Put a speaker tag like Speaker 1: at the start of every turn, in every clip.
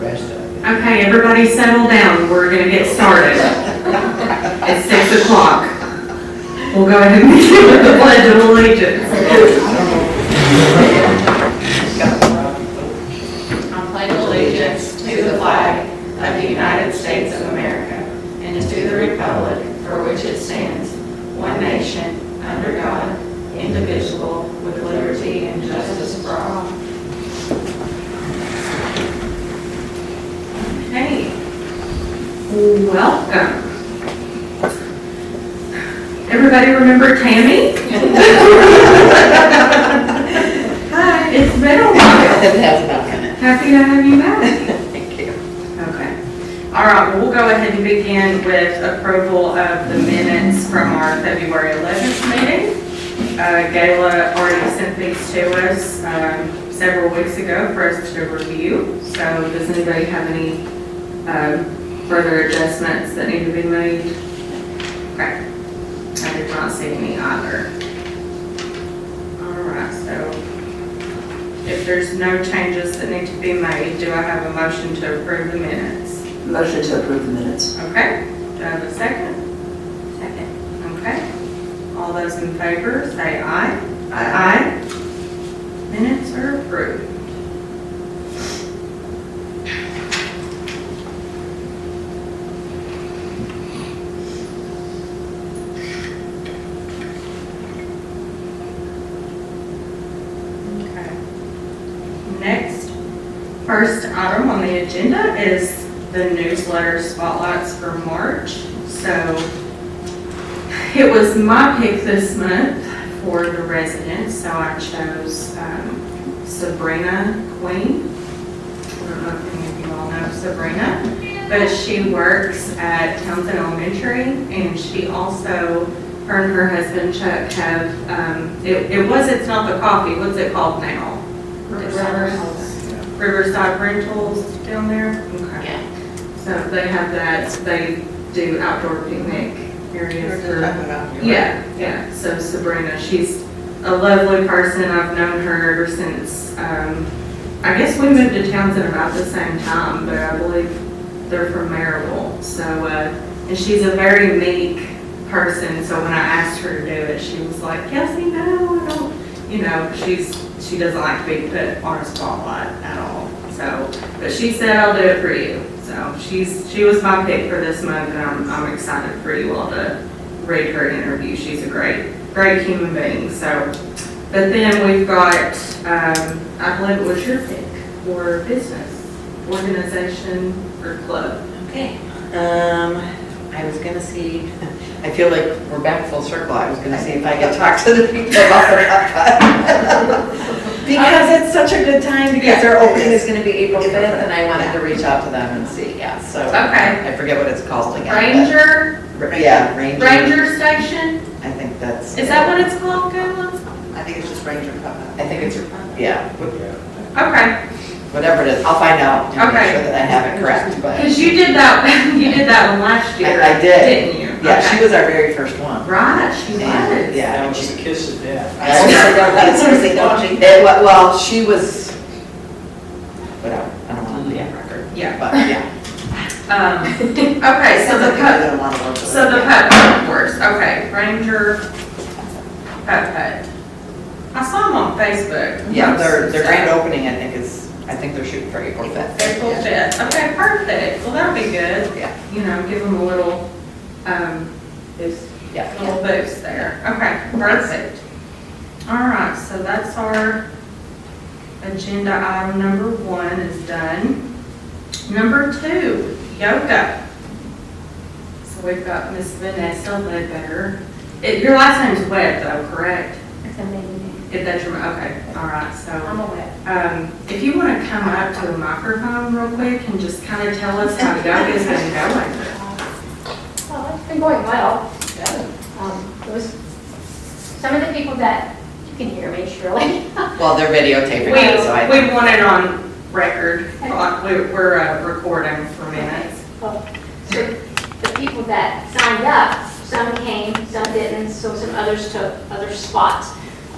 Speaker 1: rest of it.
Speaker 2: Okay, everybody settle down. We're going to get started. It's 6 o'clock. We'll go ahead and begin with the Pledge of Allegiance. I pledge allegiance to the flag of the United States of America and to the republic for which it stands, one nation, under God, indivisible, with liberty and justice for all. Okay, welcome. Everybody remember Tammy? Hi. It's been a while.
Speaker 1: It has not been.
Speaker 2: Happy to have you back.
Speaker 1: Thank you.
Speaker 2: Okay. All right, well, we'll go ahead and begin with approval of the minutes from our February 11th meeting. Gayla already sent these to us several weeks ago for us to review. So does anybody have any further adjustments that need to be made? Okay. I did not see any either. All right, so if there's no changes that need to be made, do I have a motion to approve the minutes?
Speaker 3: Motion to approve the minutes.
Speaker 2: Okay, do I have a second? Second. Okay. All those in favor, say aye. Aye. Minutes are approved. Okay. Next, first item on the agenda is the newsletter spotlights for March. So it was my pick this month for the residents, so I chose Sabrina Queen. I don't know if any of you all know Sabrina, but she works at Townsend Elementary, and she also, her and her husband Chuck have, it's not the coffee, what's it called now? Riverside Rentals down there? Okay.
Speaker 1: Yeah.
Speaker 2: So they have that, they do outdoor picnic areas. Yeah. So Sabrina, she's a lovely person. I've known her ever since, I guess we moved to Townsend about the same time, but I believe they're from Maryville. So, and she's a very meek person. So when I asked her to do it, she was like, Kelsey, no, I don't, she doesn't like to be put on a spotlight at all. So, but she said, I'll do it for you. So she was my pick for this month, and I'm excited for you all to read her interview. She's a great human being. So, but then we've got, I believe it was your pick for business, organization, or club.
Speaker 1: Okay. I was gonna see, I feel like we're back full circle. I was gonna see if I could talk to the people about the because it's such a good time, because their opening is gonna be April 5th, and I wanted to reach out to them and see, so.
Speaker 2: Okay.
Speaker 1: I forget what it's called again.
Speaker 2: Ranger
Speaker 1: Ranger.
Speaker 2: Station?
Speaker 1: I think that's.
Speaker 2: Is that what it's called, Gayla?
Speaker 3: I think it's just Ranger Cup.
Speaker 1: I think it's, yeah,
Speaker 2: Okay.
Speaker 1: whatever it is, I'll find out and make
Speaker 2: Okay.
Speaker 1: sure that I have it correct, but.
Speaker 2: Because you did that one last year.
Speaker 1: I did.
Speaker 2: Didn't you?
Speaker 1: Yeah,
Speaker 2: Okay.
Speaker 1: she was our very first one.
Speaker 2: Right, she was.
Speaker 1: And, yeah.
Speaker 4: That was the kiss of death.
Speaker 1: Well, she was, whatever, I don't want to be on record.
Speaker 2: Yeah.
Speaker 1: But, yeah.
Speaker 2: Okay, so the putt course, okay, Ranger putt. I saw them on Facebook.
Speaker 1: Yeah, their grand opening, I think they're shooting for April 5th.
Speaker 2: April 5th, okay, perfect, well, that'll be good.
Speaker 1: Yeah.
Speaker 2: Give them a little,
Speaker 1: Yeah.
Speaker 2: little boost there. Okay, perfect. All right, so that's our agenda item number 1 is done. Number 2, yoga. So we've got Miss Vanessa Ledbetter. Your last name's Webb though, correct?
Speaker 5: It's a maiden name.
Speaker 2: If that's your, okay, all right, so.
Speaker 5: I'm a Webb.
Speaker 2: If you want to come up to the microphone real quick and just kind of tell us how yoga's been going.
Speaker 5: Well, it's been going well. There was some of the people that, you can hear me, Shirley.
Speaker 1: Well, they're videotaping it, so I.
Speaker 2: We want it on record. We're recording for minutes.
Speaker 5: Well, so the people that signed up, some came, some didn't, so some others took other spots.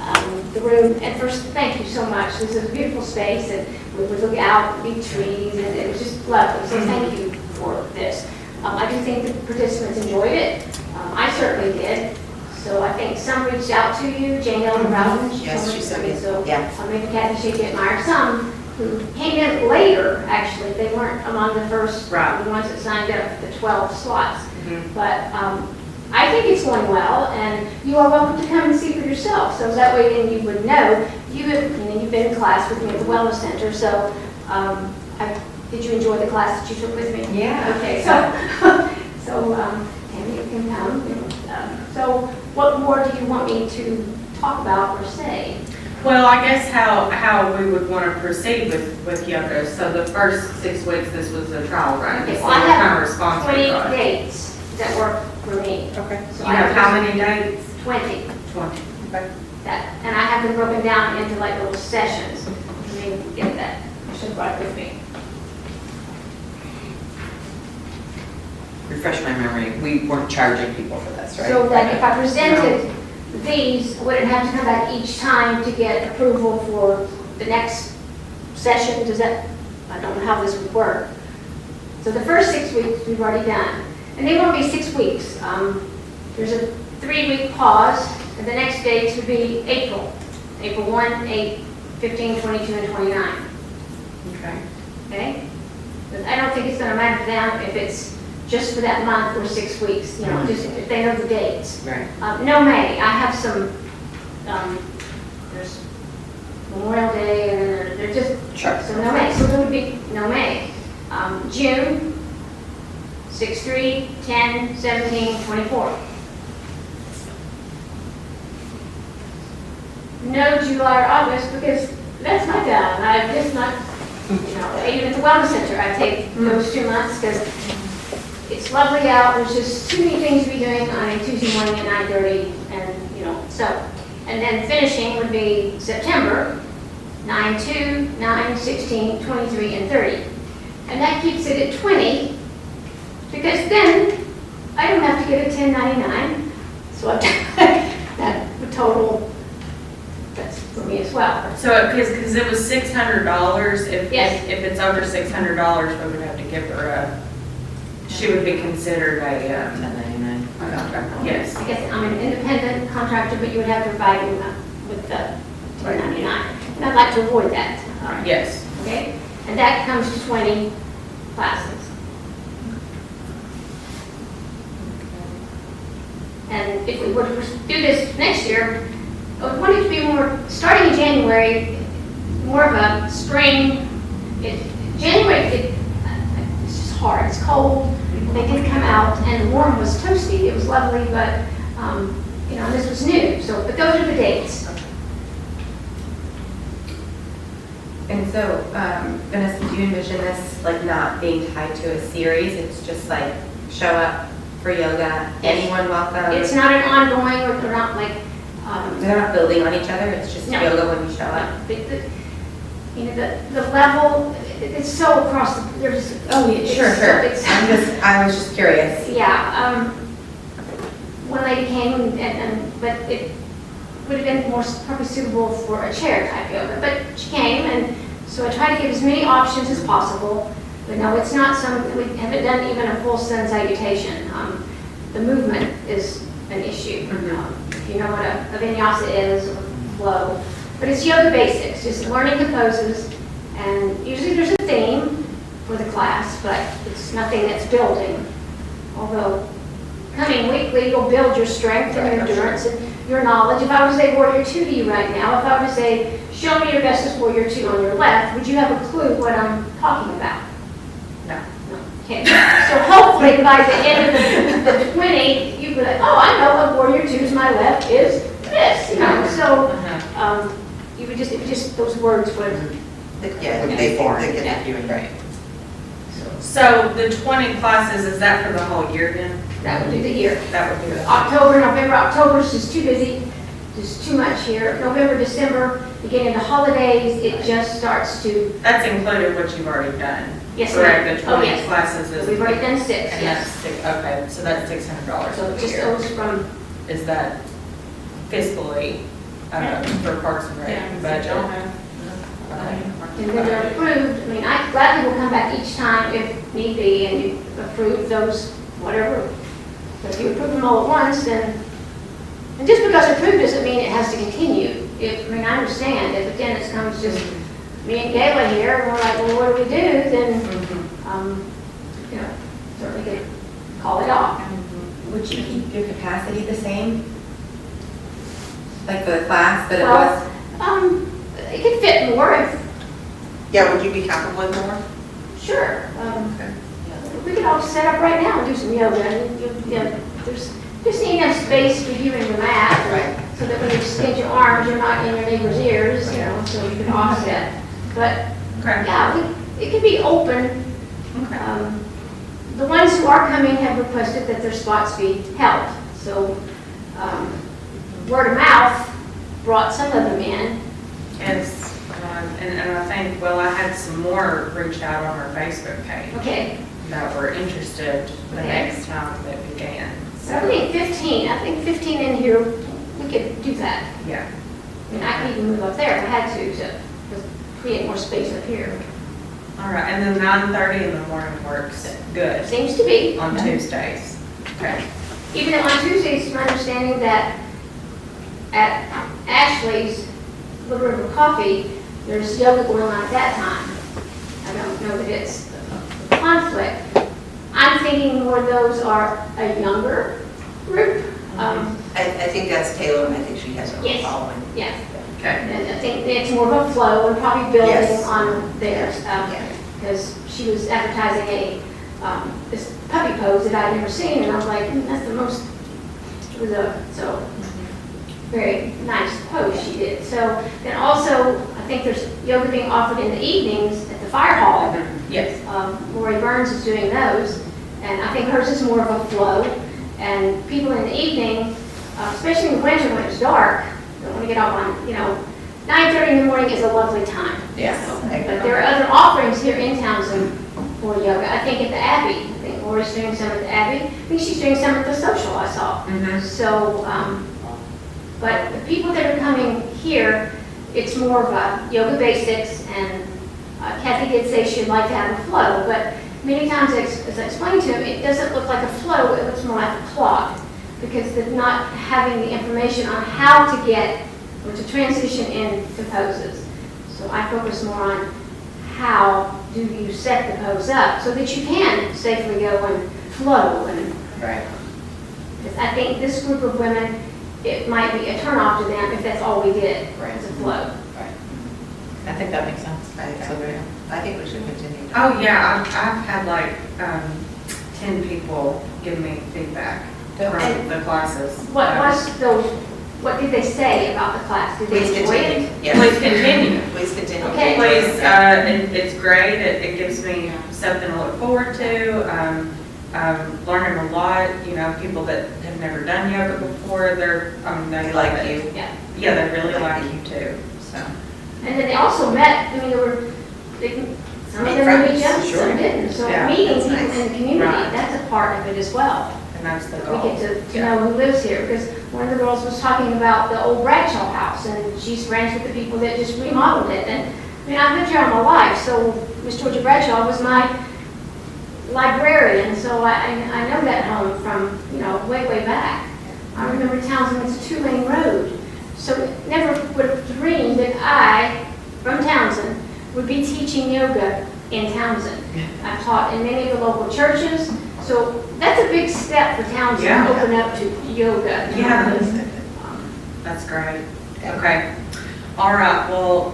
Speaker 5: The room, and first, thank you so much. This is a beautiful space, and we would look out, big trees, and it was just lovely. So thank you for this. I do think the participants enjoyed it. I certainly did. So I think some reached out to you, Jane Ellen Rowland.
Speaker 3: Yes, she said it.
Speaker 5: So
Speaker 3: Yeah.
Speaker 5: maybe Kathy Shakey admired some who came in later, actually. They weren't among the first, the ones that signed up for the 12 slots. But I think it's going well, and you are welcome to come and see for yourself. So that way then you would know, you've been in class with me at the Wellness Center, so did you enjoy the class that you took with me?
Speaker 4: Yeah.
Speaker 5: Okay, so Tammy, you can come. So what more do you want me to talk about or say?
Speaker 2: Well, I guess how we would want to proceed with yoga. So the first 6 weeks, this was a trial run.
Speaker 5: Okay,
Speaker 2: So
Speaker 5: well, I
Speaker 2: what kind of response
Speaker 5: have
Speaker 2: we
Speaker 5: 20
Speaker 2: got.
Speaker 5: dates that work for me.
Speaker 2: Okay.
Speaker 5: So
Speaker 2: You
Speaker 5: I
Speaker 2: have
Speaker 5: have
Speaker 2: how many dates?
Speaker 5: 20.
Speaker 2: 20. Okay.
Speaker 5: And I have them broken down into like little sessions. Let me get that. I should have brought it with me.
Speaker 1: Refresh my memory, we weren't charging people for this, right?
Speaker 5: So that if I presented these, I wouldn't have to come back each time to get approval for the next session. I don't know how this would work. So the first 6 weeks we've already done. And they won't be 6 weeks. There's a 3-week pause, and the next dates would be April. April 1, 8, 15, 22, and 29.
Speaker 2: Okay.
Speaker 5: Okay? But I don't think it's gonna matter to them if it's just for that month or 6 weeks, just if they know the dates.
Speaker 1: Right.
Speaker 5: No May, I have some, there's Memorial Day, and they're just,
Speaker 1: Sure.
Speaker 5: so no May, so there would be no May. June, 6, 3, 10, 17, 24. No July or August, because that's not done. I'm just not, even at the Wellness Center, I take those 2 months, because it's lovely out, there's just too many things to be doing on a Tuesday morning at 9:30, and, so. And then finishing would be September, 9, 2, 9, 16, 23, and 30. And that keeps it at 20, because then I don't have to get a 1099, so I've that would total, that's for me as well.
Speaker 2: So, because it was $600,
Speaker 5: Yes.
Speaker 2: if it's over $600, we would have to give her she would be considered a,
Speaker 1: 1099.
Speaker 2: contractor. Yes.
Speaker 5: I guess I'm an independent contractor, but you would have to provide me with the 1099. And I'd like to avoid that.
Speaker 2: Yes.
Speaker 5: Okay? And that comes to 20 classes. And if we were to do this next year, I would want it to be more, starting in January, more of a spring. January, it's just hard. It's cold. They did come out, and the warm was toasty. It was lovely, but, this was new. So, but those are the dates.
Speaker 4: And so, Vanessa, do you envision this like not being tied to a series? It's just like show up for yoga, anyone welcome?
Speaker 5: It's not an ongoing, or they're not like,
Speaker 4: They're not building on each other, it's just
Speaker 5: No.
Speaker 4: yoga when you show up?
Speaker 5: the level, it's so across, there's.
Speaker 4: Sure.
Speaker 5: It's,
Speaker 4: I was just curious.
Speaker 5: yeah, one lady came but it would have been more probably suitable for a chair type yoga, but she came, and so I try to give as many options as possible. But no, it's not we haven't done even a full sun salutation. The movement is an issue. If you know what a vinyasa is, or flow. But it's yoga basics, just learning the poses, and usually there's a theme for the class, but it's nothing that's building. Although coming weekly, you'll build your strength and your endurance and your knowledge. If I were to say Warrior 2 to you right now, if I were to say, show me your bestest Warrior 2 on your left, would you have a clue what I'm talking about?
Speaker 2: No.
Speaker 5: Okay, so hopefully by the end of the 20, you'd be like, oh, I know what Warrior 2's my left is this, So you would just those words would.
Speaker 3: Yeah, they get you in.
Speaker 1: Right.
Speaker 2: So the 20 classes, is that for the whole year then?
Speaker 5: That would do the year.
Speaker 2: That would be the
Speaker 5: October, November, October's just too busy, just too much here. November, December, beginning of the holidays, it just starts to.
Speaker 2: That's included what you've already done.
Speaker 5: Yes,
Speaker 2: correct.
Speaker 5: ma'am.
Speaker 2: The
Speaker 5: Oh,
Speaker 2: 20
Speaker 5: yes.
Speaker 2: classes is.
Speaker 5: We've already done 6,
Speaker 2: And
Speaker 5: yes.
Speaker 2: that's okay, so that's $600
Speaker 5: So
Speaker 2: a
Speaker 5: it just
Speaker 2: year.
Speaker 5: goes from,
Speaker 2: Is that fiscally
Speaker 6: for Parks and
Speaker 2: Yeah,
Speaker 6: Rec
Speaker 2: so
Speaker 6: budget.
Speaker 2: don't have-
Speaker 5: And then they're approved, I mean, I gladly will come back each time if need be, and you approve those, whatever. But if you approve them all at once, then, and just because approved doesn't mean it has to continue. If, I mean, I understand, if again, it comes just me and Gayla here, and we're like, well, what do we do, then, you know, certainly could call it off.
Speaker 4: Would you keep your capacity the same? Like for the class, but it
Speaker 5: Well,
Speaker 4: was,
Speaker 5: it could fit more if,
Speaker 3: Yeah, would you be comfortable with more?
Speaker 5: sure. We could all set up right now and do some yoga, and there's just need enough space for you and your mat.
Speaker 3: Right.
Speaker 5: So that when you extend your arms, you're not in your neighbor's ears, you know, so you can offset. But,
Speaker 6: Okay.
Speaker 5: yeah, it could be open.
Speaker 6: Okay.
Speaker 5: The ones who are coming have requested that their spots be held. So, word of mouth brought some of them in.
Speaker 6: Yes, and I think, well, I had some more reach out on our Facebook page
Speaker 5: Okay,
Speaker 6: that were interested the
Speaker 5: Okay.
Speaker 6: next time that began.
Speaker 5: so I think 15 in here, we could do that.
Speaker 6: Yeah.
Speaker 5: I mean, I could even move up there if I had to create more space up here.
Speaker 6: All right, and then 9:30 in the morning works good
Speaker 5: Seems to be.
Speaker 6: on Tuesdays. Okay.
Speaker 5: Even though on Tuesdays, it's my understanding that at Ashley's Little River Coffee, there's yoga going on at that time. I don't know that it's a conflict. I'm thinking more those are a younger group.
Speaker 3: I think that's Taylor, and I think she has a
Speaker 5: Yes.
Speaker 3: following.
Speaker 5: Yes,
Speaker 6: Okay.
Speaker 5: and I think it's more of a flow and probably building
Speaker 3: Yes.
Speaker 5: on theirs.
Speaker 3: Yeah.
Speaker 5: Because she was advertising this puppy pose that I'd never seen, and I was like, that's the most, it was so very nice pose she did. So, and also, I think there's yoga being offered in the evenings at the fire hall.
Speaker 6: Yes.
Speaker 5: Lori Burns is doing those, and I think hers is more of a flow. And people in the evening, especially in the winter when it's dark, don't want to get off on, 9:30 in the morning is a lovely time.
Speaker 3: Yes.
Speaker 5: But there are other offerings here in Townsend for yoga. I think at the Abbey, I think Lori's doing some at the Abbey. I think she's doing some at the social I saw.
Speaker 6: Mm-hmm.
Speaker 5: So, but the people that are coming here, it's more of a yoga basics, and Kathy did say she'd like to have a flow, but many times, as I explained to him, it doesn't look like a flow, it looks more like a clot, because they're not having the information on how to get, or to transition into poses. So I focus more on how do you set the pose up, so that you can safely go and flow, and
Speaker 6: Right.
Speaker 5: because I think this group of women, it might be a turnoff to them if that's all we did,
Speaker 1: Right.
Speaker 5: as a flow.
Speaker 1: I think that makes sense.
Speaker 3: I think we should continue.
Speaker 6: Oh, yeah, I've had like 10 people give me feedback from the classes.
Speaker 5: What did they say about the class? Did they
Speaker 3: Please
Speaker 5: enjoy
Speaker 3: continue.
Speaker 5: it?
Speaker 3: Yes.
Speaker 6: Please continue.
Speaker 3: Please continue.
Speaker 5: Okay.
Speaker 6: Please, it's great, it gives me something to look forward to, learning a lot, people that have never done yoga before, they
Speaker 3: They
Speaker 6: like
Speaker 3: like
Speaker 6: it.
Speaker 3: you.
Speaker 5: Yeah.
Speaker 6: Yeah, they really like you too, so.
Speaker 5: And then they also met, some of
Speaker 3: Made
Speaker 5: them knew
Speaker 3: friends,
Speaker 5: each other,
Speaker 3: sure.
Speaker 5: some didn't. So
Speaker 6: Yeah,
Speaker 5: meeting
Speaker 3: that's
Speaker 5: people
Speaker 3: nice.
Speaker 5: in the community,
Speaker 6: Right.
Speaker 5: that's a part of it as well.
Speaker 6: And that's the
Speaker 5: We
Speaker 6: goal.
Speaker 5: get to know who lives here, because one of the girls was talking about the old Bradshaw house, and she's friends with the people that just remodeled it. And, I've lived here all my life, so Miss Georgia Bradshaw was my librarian, so I know that home from, way, way back. I remember Townsend was a 2-lane road, so never would have dreamed that I, from Townsend, would be teaching yoga in Townsend. I've taught in many of the local churches, so that's a big step for Townsend
Speaker 6: Yeah.
Speaker 5: to open up to yoga.
Speaker 6: Yeah. That's great. Okay. All right, well,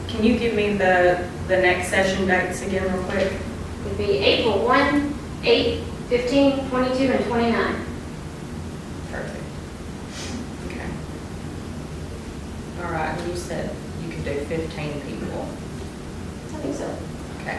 Speaker 6: can you give me the next session dates again real quick?
Speaker 5: It'd be April 1, 8, 15, 22, and 29.
Speaker 6: Perfect. Okay. All right, and you said you could do 15 people.
Speaker 5: I think so.
Speaker 6: Okay.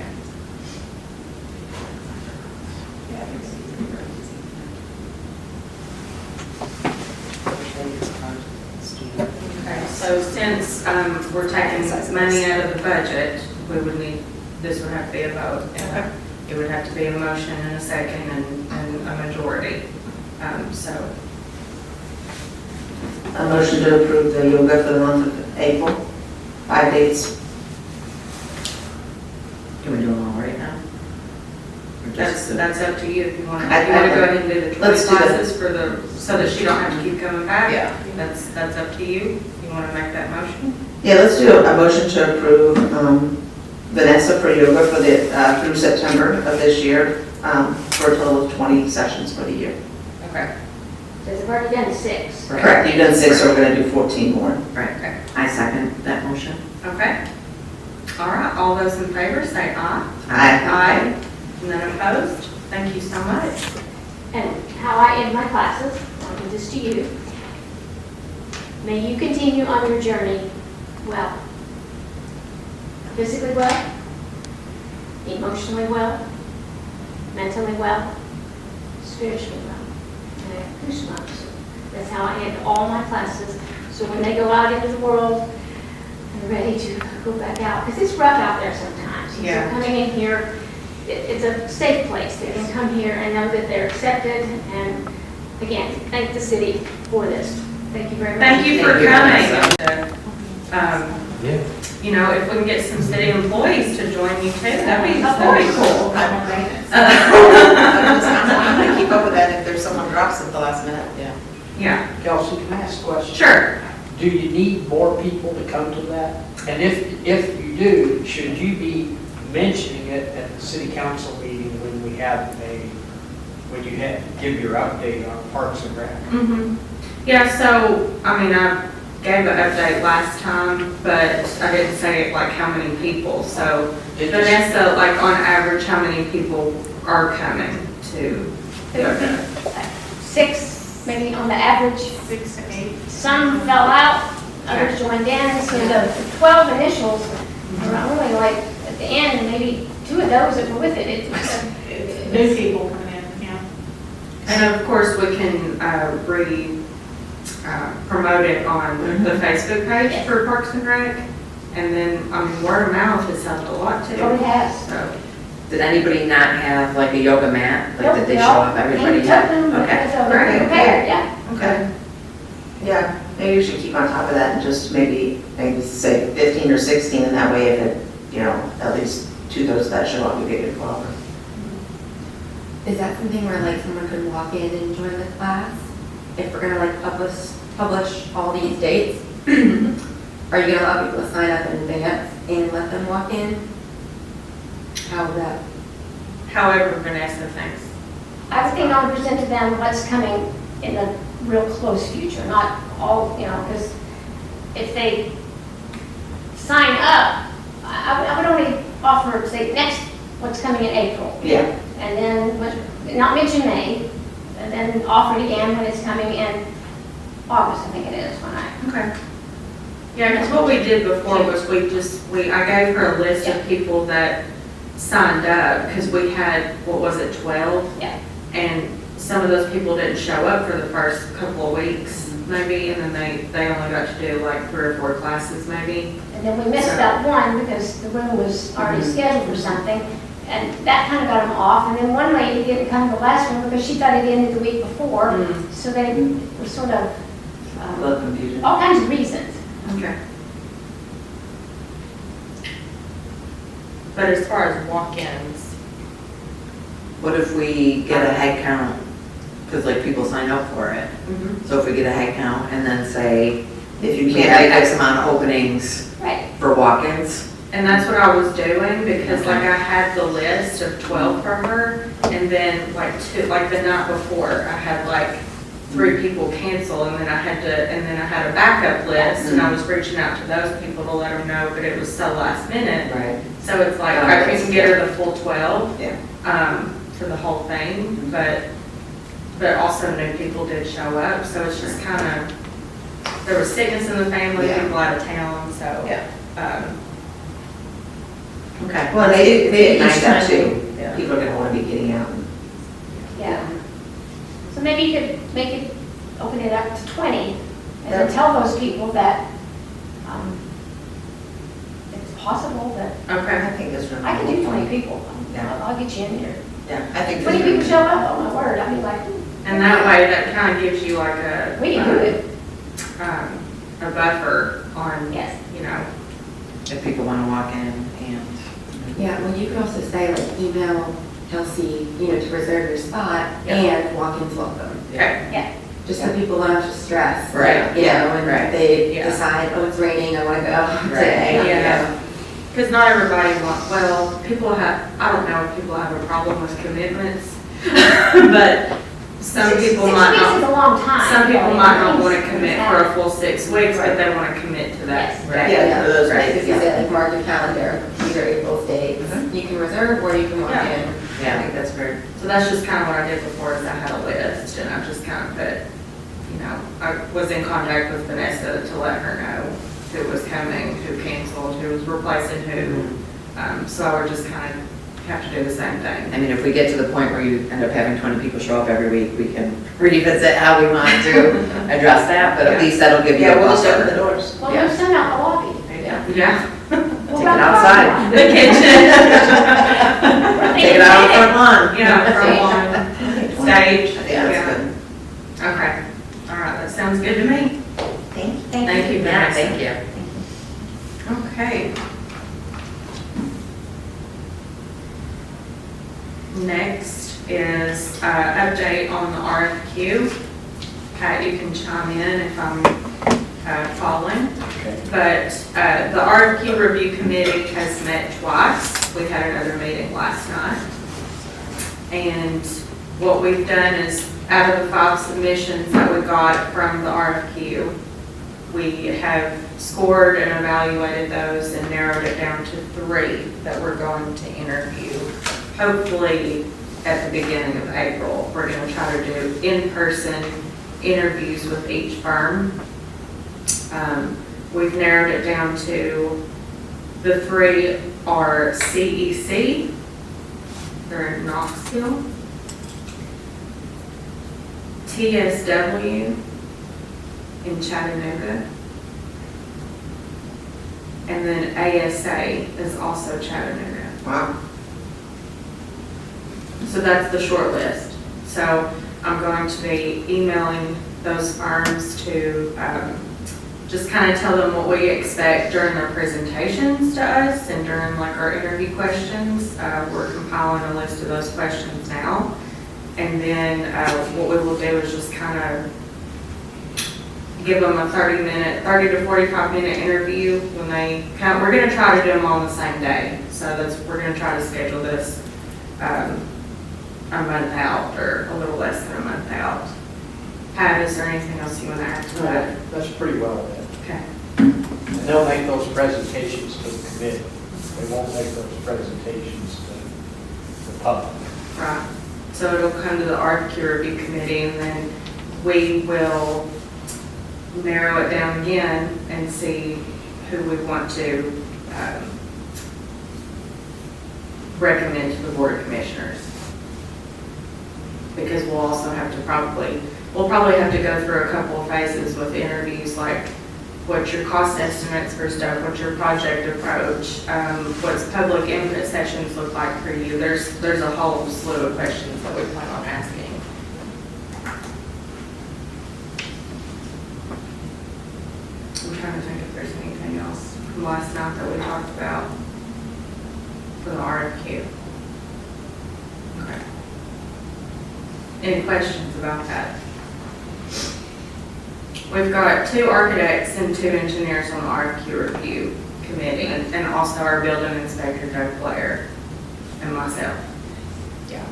Speaker 6: Okay, so since we're taking money out of the budget, we would need, this would have to be a vote. And it would have to be a motion and a second and a majority. So
Speaker 3: A motion to approve the yoga for the month of April, 5 dates.
Speaker 1: Can we do them all right now? Or just-
Speaker 6: That's up to you if you want to,
Speaker 3: I-
Speaker 6: you want to go ahead and do the 20
Speaker 3: Let's do that.
Speaker 6: classes for the, so that she don't have to keep coming back?
Speaker 1: Yeah.
Speaker 6: That's up to you. You want to make that motion?
Speaker 3: Yeah, let's do a motion to approve Vanessa for yoga for the, through September of this year, for a total of 20 sessions for the year.
Speaker 6: Okay.
Speaker 5: Because I've already done 6.
Speaker 3: Correct, you've done 6, so we're gonna do 14 more.
Speaker 1: Right,
Speaker 6: Okay.
Speaker 1: I second that motion.
Speaker 6: Okay. All right, all those in favor say aye.
Speaker 3: Aye.
Speaker 6: None opposed? Thank you so much.
Speaker 5: And how I end my classes, I'll give this to you. May you continue on your journey well. Physically well, emotionally well, mentally well, spiritually well. And I have goosebumps. That's how I end all my classes. So when they go out into the world, they're ready to go back out. Because it's rough out there sometimes. So
Speaker 6: Yeah.
Speaker 5: coming in here, it's a safe place. They can come here and know that they're accepted. And again, thank the city for this. Thank you very much.
Speaker 6: Thank you for
Speaker 1: Thank you,
Speaker 6: coming.
Speaker 7: Yeah.
Speaker 6: You know, if we can get some city employees to join you too, that'd be cool.
Speaker 3: I'm gonna keep up with that if there's someone drops at the last minute.
Speaker 6: Yeah,
Speaker 7: Kelsey, can I ask a question?
Speaker 6: sure.
Speaker 7: Do you need more people to come to that? And if you do, should you be mentioning it at the city council meeting when we have when you give your update on Parks and Rec?
Speaker 6: Mm-hmm. Yeah, so, I mean, I gave an update last time, but I didn't say like how many people. So Vanessa, like on average, how many people are coming to yoga?
Speaker 5: 6, maybe on the average. 6 to 8. Some fell out, others joined in. So the 12 initials were only like at the end, and maybe 2 of those that were with it. It was
Speaker 8: New people coming in, yeah.
Speaker 6: And of course, we can promote it on the Facebook page for Parks and Rec. And then, I mean, word of mouth has helped a lot too.
Speaker 5: already has.
Speaker 6: So,
Speaker 1: Did anybody not have like a yoga mat? Like,
Speaker 5: Nope,
Speaker 1: did they
Speaker 5: they
Speaker 1: show
Speaker 5: all
Speaker 1: up? Everybody
Speaker 5: And
Speaker 1: had?
Speaker 5: took them,
Speaker 1: Okay.
Speaker 5: so they're prepared, yeah.
Speaker 6: okay.
Speaker 3: Yeah, maybe we should keep on top of that and just maybe say 15 or 16, and that way if it, at least 2/3 of that show up, we get good quality.
Speaker 4: Is that something where like someone could walk in and join the class? If we're gonna like publish all these dates, are you gonna allow people to sign up in advance and let them walk in? How would that?
Speaker 6: However Vanessa thinks.
Speaker 5: I was thinking I would present to them what's coming in the real close future, not all, because if they sign up, I would only offer, say, next, what's coming in April.
Speaker 3: Yeah.
Speaker 5: And then, not mention May, and then offer it again when it's coming in August, I think it is, when I.
Speaker 6: Okay. Yeah, because what we did before was I gave her a list of people that signed up, because we had, 12?
Speaker 5: Yeah.
Speaker 6: And some of those people didn't show up for the first couple of weeks, maybe, and then they only got to do like 3 or 4 classes, maybe.
Speaker 5: And then we missed that one because the room was already scheduled for something, and that kind of got them off. And then one lady didn't come to the last one because she thought it ended the week before,
Speaker 6: Mm.
Speaker 5: so they were sort of,
Speaker 3: A little confusion.
Speaker 5: all kinds of reasons.
Speaker 6: Okay. But as far as walk-ins,
Speaker 1: What if we get a head count? Because like people sign up for it. So if we get a head count and then say,
Speaker 3: If you
Speaker 1: we
Speaker 3: can't
Speaker 1: have
Speaker 3: make
Speaker 1: X
Speaker 3: it,
Speaker 1: amount of openings
Speaker 5: Right.
Speaker 1: for walk-ins.
Speaker 6: and that's what I was doing, because like I had the list of 12 for her, and then like the night before, I had like 3 people cancel, and then I had a backup list, and I was reaching out to those people to let them know, but it was so last minute.
Speaker 3: right,
Speaker 6: So it's like, I couldn't get her the full 12,
Speaker 3: yeah.
Speaker 6: for the whole thing, but also new people did show up, so it's just kind of, there was sickness in the family,
Speaker 3: Yeah.
Speaker 6: people out of town, so.
Speaker 3: Yeah.
Speaker 1: Okay.
Speaker 3: Well, they did
Speaker 1: Each
Speaker 3: nice that
Speaker 1: time.
Speaker 3: too.
Speaker 1: Yeah.
Speaker 3: People are gonna wanna be getting out.
Speaker 5: Yeah. So maybe you could open it up to 20, and then
Speaker 3: Yeah.
Speaker 5: tell those people that it's possible that
Speaker 6: Okay.
Speaker 3: I think it's really.
Speaker 5: I can do 20 people.
Speaker 3: Yeah.
Speaker 5: I'll get you in here.
Speaker 3: Yeah, I think.
Speaker 5: 20 people show up, oh my word, I'll be like,
Speaker 6: And that way, that kind of gives you like a.
Speaker 5: we can do it.
Speaker 6: a buffer on,
Speaker 5: Yes.
Speaker 6: you know,
Speaker 1: If people want to walk in and.
Speaker 4: Yeah, well, you could also say like email Kelsey, to reserve your spot
Speaker 6: Yeah.
Speaker 4: and walk-ins welcome.
Speaker 6: okay,
Speaker 4: Just so people don't have to stress.
Speaker 1: Right,
Speaker 4: And
Speaker 1: right.
Speaker 4: they
Speaker 6: Yeah.
Speaker 4: decide, oh, it's raining, I want to go
Speaker 1: Right.
Speaker 4: today.
Speaker 6: Yeah. because not everybody wants, well, people have, I don't know if people have a problem with commitments, but some people might
Speaker 5: 6 weeks is
Speaker 6: not,
Speaker 5: a long time.
Speaker 6: some people
Speaker 5: Yeah,
Speaker 6: might not
Speaker 5: things
Speaker 6: want to
Speaker 5: like
Speaker 6: commit
Speaker 5: that.
Speaker 6: for a full 6 weeks, but they want to commit to that.
Speaker 5: Yes.
Speaker 1: Right.
Speaker 3: Yeah, for those
Speaker 1: Right.
Speaker 4: If
Speaker 3: days,
Speaker 4: you
Speaker 3: yeah.
Speaker 4: say like mark your calendar, these are April's dates, you can reserve or you can walk
Speaker 6: Yeah.
Speaker 4: in.
Speaker 1: Yeah, I think that's great.
Speaker 6: So that's just kind of what I did before, is I had a list, and I just kind of put, I was in contact with Vanessa to let her know who was coming, who canceled, who was replacing who. So I would just kind of have to do the same thing.
Speaker 1: I mean, if we get to the point where you end up having 20 people show up every week, we can revisit how we want to address that, but at least that'll give you
Speaker 3: Yeah,
Speaker 1: a
Speaker 3: we'll just open the
Speaker 1: buffer.
Speaker 3: doors.
Speaker 5: Well, we'll send out the lobby.
Speaker 1: Yeah.
Speaker 6: Yeah,
Speaker 5: We'll
Speaker 1: Take
Speaker 5: run
Speaker 1: it
Speaker 5: the
Speaker 1: outside.
Speaker 5: lobby.
Speaker 6: the kitchen.
Speaker 1: Take it out on the front lawn.
Speaker 6: Yeah, from one stage.
Speaker 1: Yeah, that's good.
Speaker 6: Okay, all right, that sounds good to me.
Speaker 3: Thank you.
Speaker 6: Thank you,
Speaker 1: Yeah,
Speaker 6: Vanessa.
Speaker 1: thank you.
Speaker 6: Okay. Next is update on the RFQ. Pat, you can chime in if I'm following.
Speaker 7: Okay.
Speaker 6: But the RFQ review committee has met twice. We had another meeting last night. And what we've done is, out of the 5 submissions that we got from the RFQ, we have scored and evaluated those and narrowed it down to 3 that we're going to interview. Hopefully at the beginning of April, we're going to try to do in-person interviews with each firm. We've narrowed it down to, the 3 are CEC, they're in Knoxville, TSW in Chattanooga, and then ASA is also Chattanooga.
Speaker 3: Wow.
Speaker 6: So that's the short list. So I'm going to be emailing those firms to just kind of tell them what we expect during their presentations to us and during like our interview questions. We're compiling a list of those questions now. And then what we will do is just kind of give them a 30 to 45 minute interview when they come. We're going to try to do them all on the same day. So we're going to try to schedule this a month out or a little less than a month out. Pat, is there anything else you want to add to that?
Speaker 7: That's pretty well done.
Speaker 6: Okay.
Speaker 7: And they'll make those presentations to the committee. They won't make those presentations to the public.
Speaker 6: Right. So it'll come to the RFQ review committee, and then we will narrow it down again and see who we want to recommend to the Board of Commissioners. Because we'll also have to we'll probably have to go through a couple of phases with interviews, like what's your cost estimates for stuff, what's your project approach, what's public input sessions look like for you. There's a whole slew of questions that we plan on asking. I'm trying to think if there's anything else from last night that we talked about for the RFQ. Okay. Any questions about that? We've got 2 architects and 2 engineers on the RFQ review committee, and also our building inspector, Joe Blair, and myself.
Speaker 1: Yeah.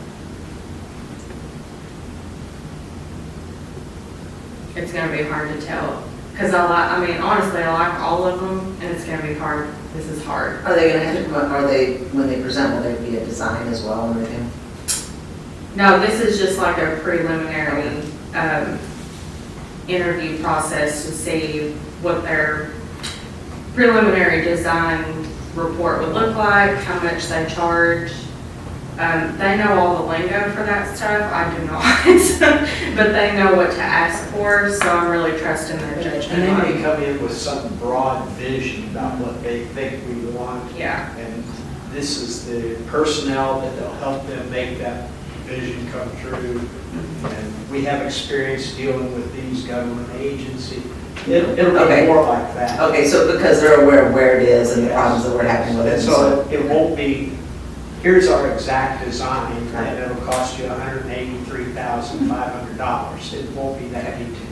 Speaker 6: It's gonna be hard to tell, because honestly, I like all of them, and it's gonna be hard. This is hard.
Speaker 3: Are they gonna have to come up, when they present, will there be a design as well and everything?
Speaker 6: No, this is just like a preliminary interview process to see what their preliminary design report would look like, how much they charge. They know all the lingo for that stuff. I do not, but they know what to ask for, so I'm really trusting their judgment.
Speaker 7: And they
Speaker 6: on
Speaker 7: may
Speaker 6: it.
Speaker 7: come in with some broad vision about what they think we want.
Speaker 6: Yeah,
Speaker 7: And this is the personnel that will help them make that vision come true. And we have experience dealing with these government agencies, It'll be
Speaker 3: Okay.
Speaker 7: more like that.
Speaker 3: Okay, so because they're aware of where it is and the problems that we're having with it.
Speaker 7: And so it won't be, here's our exact design, and it'll cost you $183,500. It won't be that detailed.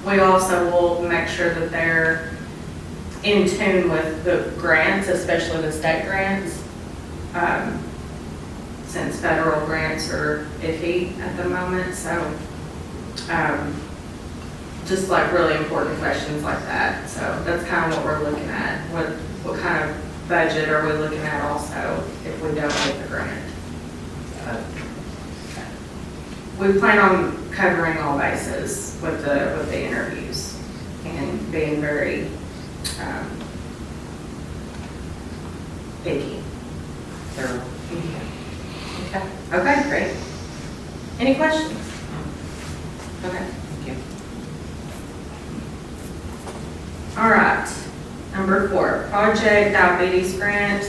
Speaker 6: We also will make sure that they're in tune with the grants, especially the state grants, since federal grants are iffy at the moment, so, just like really important questions like that. So that's kind of what we're looking at. What kind of budget are we looking at also if we don't get the grant? We plan on covering all bases with the interviews and being very picky. Thorough. Okay. Okay, great. Any questions? Okay. Thank you. All right. Number 4, Project Diabetes Grant.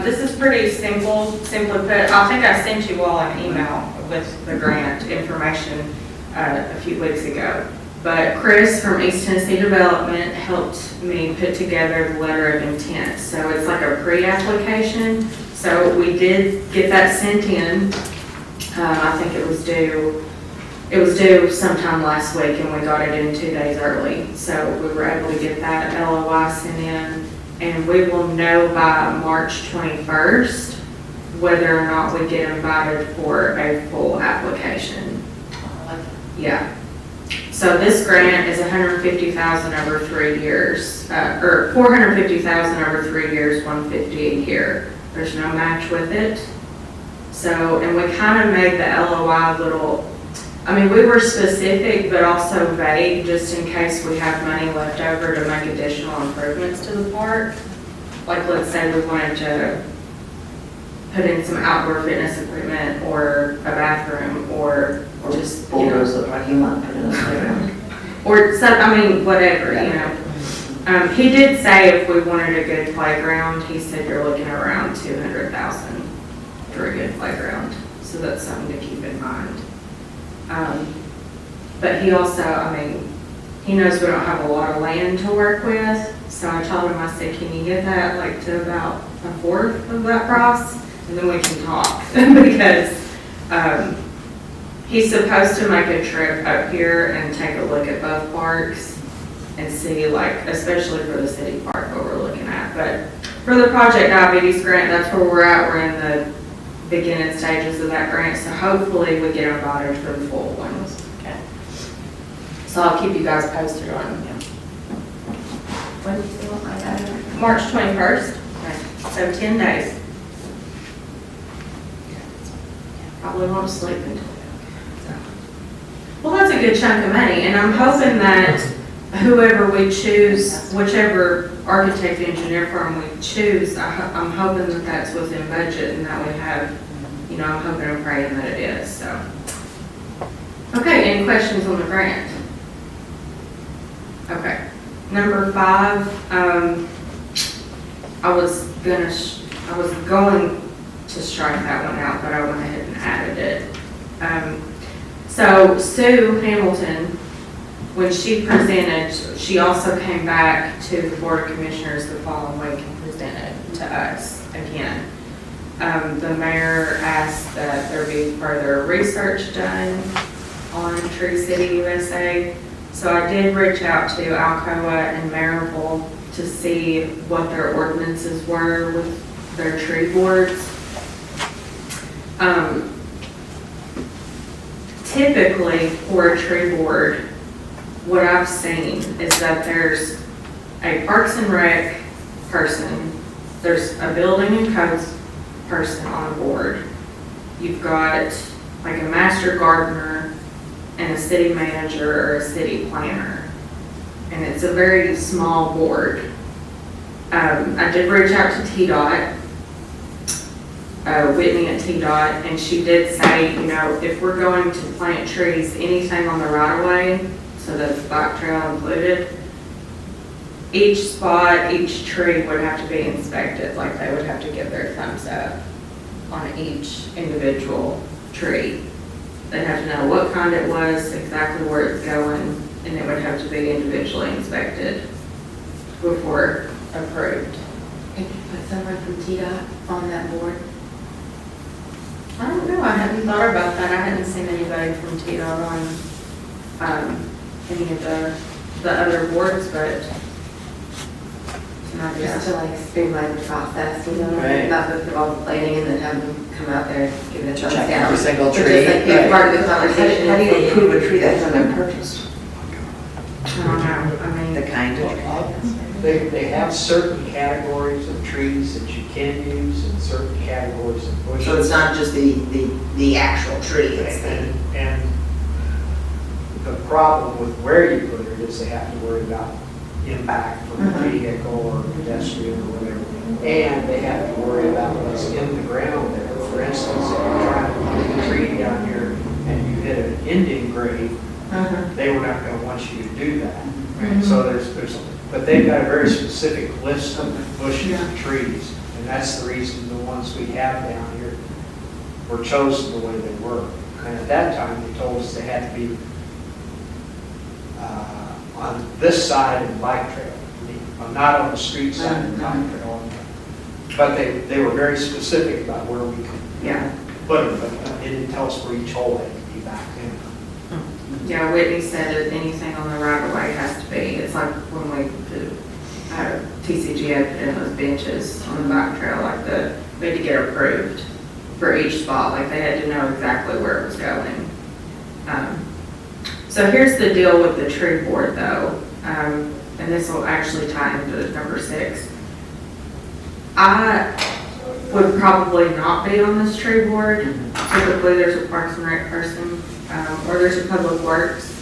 Speaker 6: This is pretty simply put. I think I sent you all an email with the grant information a few weeks ago. But Chris from East Tennessee Development helped me put together the letter of intent. So it's like a pre-application. So we did get that sent in. I think it was due sometime last week and we got it in 2 days early. So we were able to get that LOI sent in. And we will know by March 21st whether or not we get invited for a full application. Yeah. So this grant is $150,000 over 3 years, or $450,000 over 3 years, $150 a year. There's no match with it. So, and we kind of made the LOI a little, I mean, we were specific, but also vague, just in case we have money left over to make additional improvements to the park. Like, let's say we wanted to put in some outdoor fitness equipment, or a bathroom, or just, you know,
Speaker 3: bulldoze the parking lot, put it in the playground.
Speaker 6: or some, I mean, whatever, you know. He did say if we wanted a good playground, he said you're looking at around $200,000 for a good playground. So that's something to keep in mind. But he also, I mean, he knows we don't have a lot of land to work with. So I told him, I said, can you get that like to about a fourth of that price? And then we can talk. Because he's supposed to make a trip up here and take a look at both parks and see, like, especially for the city park, what we're looking at. But for the Project Diabetes Grant, that's where we're at. We're in the beginning stages of that grant. So hopefully we get invited for the full ones.
Speaker 1: Okay.
Speaker 6: So I'll keep you guys posted on
Speaker 4: When do you want my data?
Speaker 6: March 21st. So 10 days. Probably won't sleep until then. Well, that's a good chunk of money, and I'm hoping that whoever we choose, whichever architect engineer firm we choose, I'm hoping that that's within budget and that we have, you know, I'm hoping and praying that it is, so. Okay, any questions on the grant? Okay. Number 5, I was going to strike that one out, but I went ahead and added it. So Sue Hamilton, when she presented, she also came back to the Board of Commissioners the following week and presented to us again. The mayor asked that there be further research done on Tree City USA. So I did reach out to Alcoa and Maryville to see what their ordinances were with their tree boards. Typically, for a tree board, what I've seen is that there's a Parks and Rec person, there's a building and codes person on a board. You've got like a master gardener and a city manager or a city planner. And it's a very small board. I did reach out to TDOT, Whitney at TDOT, and she did say, you know, if we're going to plant trees, anything on the right of way, so that's bike trail included, each spot, each tree would have to be inspected, like they would have to give their thumbs up on each individual tree.
Speaker 2: They'd have to know what kind it was, exactly where it's going, and it would have to be individually inspected before approved.
Speaker 4: Could you put someone from TDOT on that board?
Speaker 2: I don't know, I hadn't thought about that, I hadn't seen anybody from TDOT on, any of the other boards, but it's an idea.
Speaker 4: Just to like streamline the process, you know,
Speaker 1: Right.
Speaker 4: not go through all the planning and then have them come out there and give it a thumbs
Speaker 1: Check
Speaker 4: down.
Speaker 1: every single
Speaker 4: But
Speaker 1: tree.
Speaker 4: just like be
Speaker 1: Right.
Speaker 4: part of the
Speaker 3: How
Speaker 4: conversation.
Speaker 3: do you
Speaker 4: and
Speaker 3: approve a tree that hasn't been purchased?
Speaker 2: I don't know, I mean.
Speaker 1: The kind of tree.
Speaker 7: They have certain categories of trees that you can use and certain categories of bushes.
Speaker 3: So it's not just the actual tree, it's the,
Speaker 7: And the problem with where you put it is they have to worry about impact from a
Speaker 3: Mhm.
Speaker 7: vehicle or pedestrian or whatever. And they have to worry about what's in the ground there. For instance, if you're trying to plant a tree down here and you hit an Indian grave, they were not gonna want you to do that. So but they've got a very specific list of bushes and trees. And that's the reason the ones we have down here were chosen the way they were. And at that time, they told us they had to be on this side of the bike trail, not on the street side of the bike trail. But they were very specific about where we could
Speaker 2: Yeah,
Speaker 7: put them, but they didn't tell us where each hole had to be back in.
Speaker 2: yeah, Whitney said that anything on the right of way has to be, it's like when we do, TCG had put in those benches on the bike trail, like we had to get approved for each spot, like they had to know exactly where it was going. So here's the deal with the tree board though, and this will actually tie into number 6. I would probably not be on this tree board. Typically, there's a Parks and Rec person, or there's a Public Works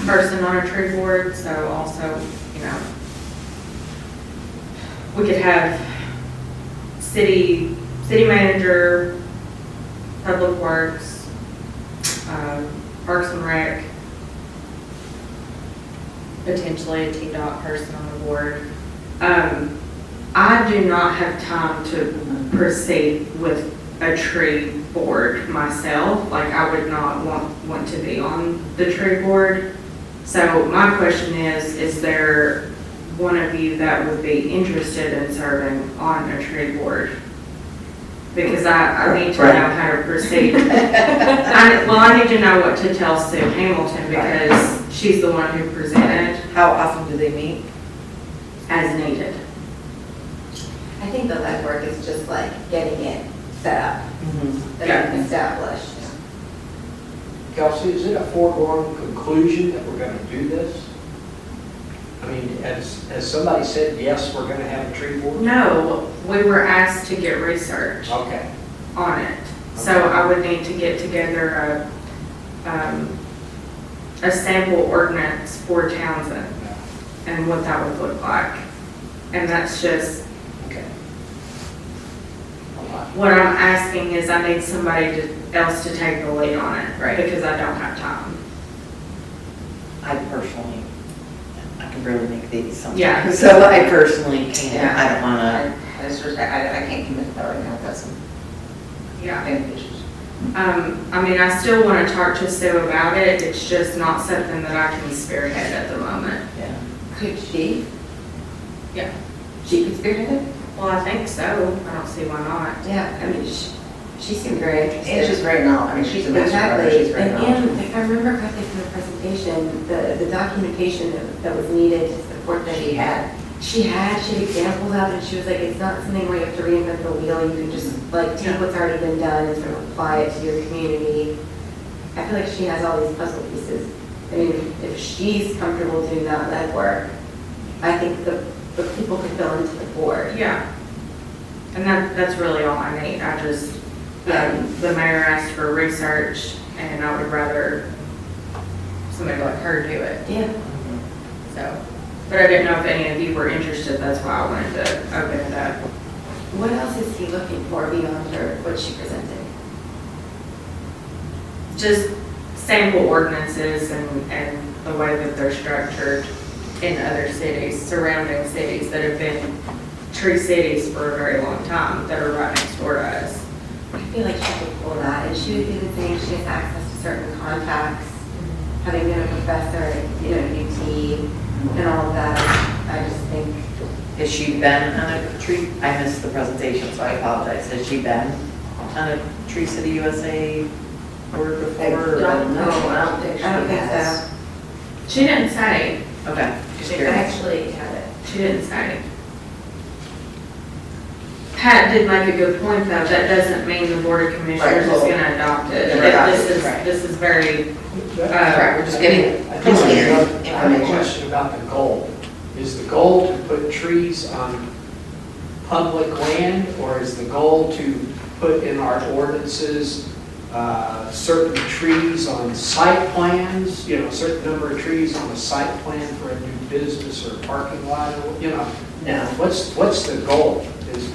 Speaker 2: person on a tree board, so also, you know, we could have city manager, Public Works, Parks and Rec, potentially a TDOT person on the board. I do not have time to proceed with a tree board myself. Like, I would not want to be on the tree board. So my question is there one of you that would be interested in serving on a tree board? Because I need to know how to proceed. I need to know what to tell Sue Hamilton because she's the one who presented
Speaker 1: How often do they meet?
Speaker 2: as needed.
Speaker 4: I think the legwork is just like getting it set up,
Speaker 2: Yeah.
Speaker 4: and established.
Speaker 7: Kelsey, is it a foregone conclusion that we're gonna do this? I mean, has somebody said, yes, we're gonna have a tree board?
Speaker 2: No, we were asked to get research
Speaker 7: Okay.
Speaker 2: on it. So I would need to get together a sample ordinance for Townsend and what that would look like. And that's just,
Speaker 7: Okay.
Speaker 2: what I'm asking is I need somebody else to take the lead on it.
Speaker 1: Right.
Speaker 2: Because I don't have time.
Speaker 1: I personally, I can barely make these sometimes.
Speaker 2: Yeah.
Speaker 1: So I personally can't, I don't wanna,
Speaker 3: I can't commit to that right now, I've got some
Speaker 2: Yeah.
Speaker 3: family issues.
Speaker 2: I mean, I still want to talk to Sue about it. It's just not something that I can spearhead at the moment.
Speaker 1: yeah.
Speaker 4: Could she?
Speaker 2: Yeah.
Speaker 4: She could spearhead it?
Speaker 2: Well, I think so. I don't see why not.
Speaker 4: Yeah, I mean, she seemed very interested.
Speaker 3: And she's very knowledgeable, I mean, she's a master writer,
Speaker 4: Exactly,
Speaker 3: she's very
Speaker 4: and
Speaker 3: knowledgeable.
Speaker 4: if I remember correctly from the presentation, the documentation that was needed to support that. She had examples of it, and she was like, it's not something where you have to reinvent the wheel, you can just like take what's already been done and sort of apply it to your community. I feel like she has all these puzzle pieces. I mean, if she's comfortable doing that legwork, I think the people could fill into the board.
Speaker 2: Yeah. And that's really all I need. I just, the mayor asked for research, and I would rather somebody like her do it.
Speaker 4: Yeah.
Speaker 2: So, but I didn't know if any of you were interested. That's why I wanted to open it up.
Speaker 4: What else is he looking for beyond what she presented?
Speaker 2: Just sample ordinances and the way that they're structured in other cities, surrounding cities that have been tree cities for a very long time, that are right next door to us.
Speaker 4: I feel like she could pull that, and she was even saying she has access to certain contacts, having been a professor at, UT and all of that, I just think,
Speaker 1: Has she been on a tree? I missed the presentation, so I apologize. Has she been on a Tree City USA board
Speaker 3: I
Speaker 1: before?
Speaker 3: don't know, I don't think she
Speaker 4: I don't think
Speaker 3: has.
Speaker 4: so.
Speaker 2: She didn't say,
Speaker 1: Okay, just
Speaker 4: I
Speaker 1: curious.
Speaker 4: actually have it.
Speaker 2: she didn't say. Pat did make a good point, though, that doesn't mean the Board of Commissioners is
Speaker 3: Right, well,
Speaker 2: gonna adopt it.
Speaker 3: never adopt
Speaker 2: This
Speaker 3: it,
Speaker 2: is,
Speaker 1: right.
Speaker 2: this is very,
Speaker 1: Right, we're just getting,
Speaker 7: I think I have a
Speaker 3: Information.
Speaker 7: question about the goal. Is the goal to put trees on public land, or is the goal to put in our ordinances certain trees on site plans, a certain number of trees on a site plan for a new business or parking lot, or,
Speaker 3: No,
Speaker 7: what's the goal?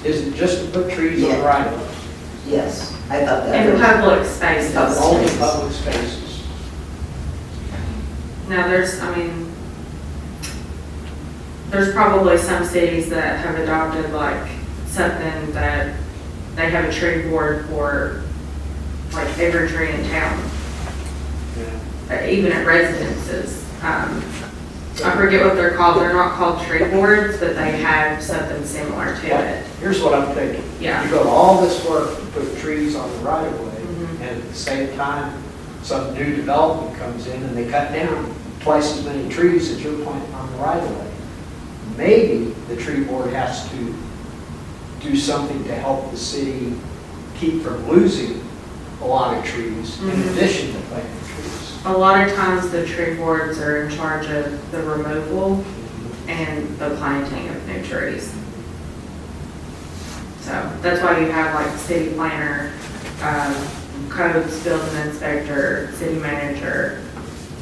Speaker 7: Is it just to put trees on
Speaker 3: Yeah.
Speaker 7: right of way?
Speaker 3: yes, I thought that.
Speaker 2: in public spaces.
Speaker 3: Public
Speaker 7: Only
Speaker 3: spaces.
Speaker 7: public spaces?
Speaker 2: Now, there's probably some cities that have adopted like something that they have a tree board for like every tree in town, even at residences. I forget what they're called, they're not called tree boards, but they have something similar to it.
Speaker 7: Here's what I'm thinking.
Speaker 2: Yeah.
Speaker 7: You go to all this work to put trees on the right of way,
Speaker 2: Mhm.
Speaker 7: and at the same time, some new development comes in and they cut down twice as many trees as you're planting on the right of way. Maybe the tree board has to do something to help the city keep from losing a lot of trees in
Speaker 2: Mhm.
Speaker 7: addition to planting trees.
Speaker 2: A lot of times the tree boards are in charge of the removal and the planting of new trees. So that's why you have like city planner, codes, building inspector, city manager.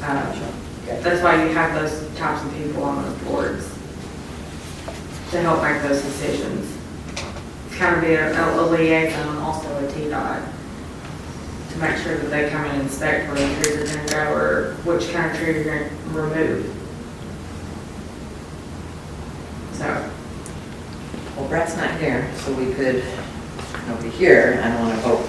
Speaker 7: Okay.
Speaker 2: That's why you have those types of people on those boards to help make those decisions. Kind of be a liaison, also a T-Dot, to make sure that they come and inspect where the trees are gonna go or which kind of tree you're gonna remove. So,
Speaker 1: well, Brett's not here, so we could, over here, I don't want to vote,